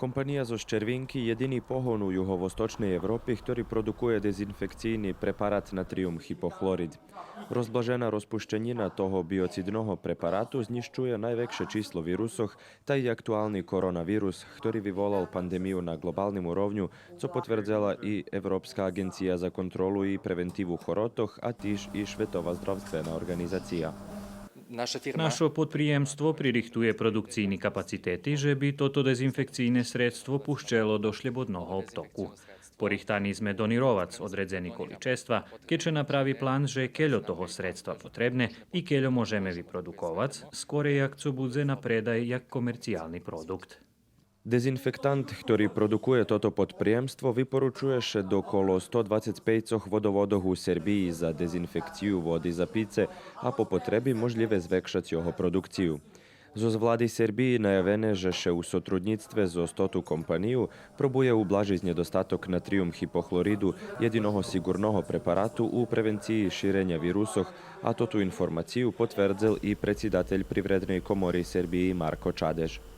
Kompanija zo Ščervinky jediný pohon u juhovostočnej Evropi, ktorý produkuje dezinfekcijný preparat natrium hypochlorid. Rozblažená rozpuštenina toho biocidného preparatu znišťuje najväčšie číslo vírusoch, taj i aktuálny koronavírus, ktorý vyvolal pandémiu na globálnym úrovňu, co potvrdzala i Európska agencia za kontrolu i preventívu chorotoch a tiež i Svetová zdravstvena organizácia. Našo podpríjemstvo pririchtuje produkcijní kapacitety, že by toto dezinfekcijné sredstvo puščelo do šljebodného obtoku. Porichtani sme donirovac odredzený količestva, keďže napravi plán, že keľo toho sredstva potrebne i keľo môžeme vyprodukovať, skorej jak co budze na predaj jak komerciálny produkt. Dezinfektant, ktorý produkuje toto podprijemstvo, vyporučuje še do okolo 125 vodovodoch u Serbiji za dezinfekciu vody za pice, a po potrebi možlivé zvekšať jeho produkciu. Zo zvlády Serbiji najavené, že še u sotrudníctve zo stotu kompaniju probuje ublažiť nedostatok natrium hypochloridu, jedinoho sigurnoho preparatu u prevenciji šírenia vírusoch, a toto informáciu potvrdil i predsjedatelj Privrednej komory Serbiji Marko Čadež.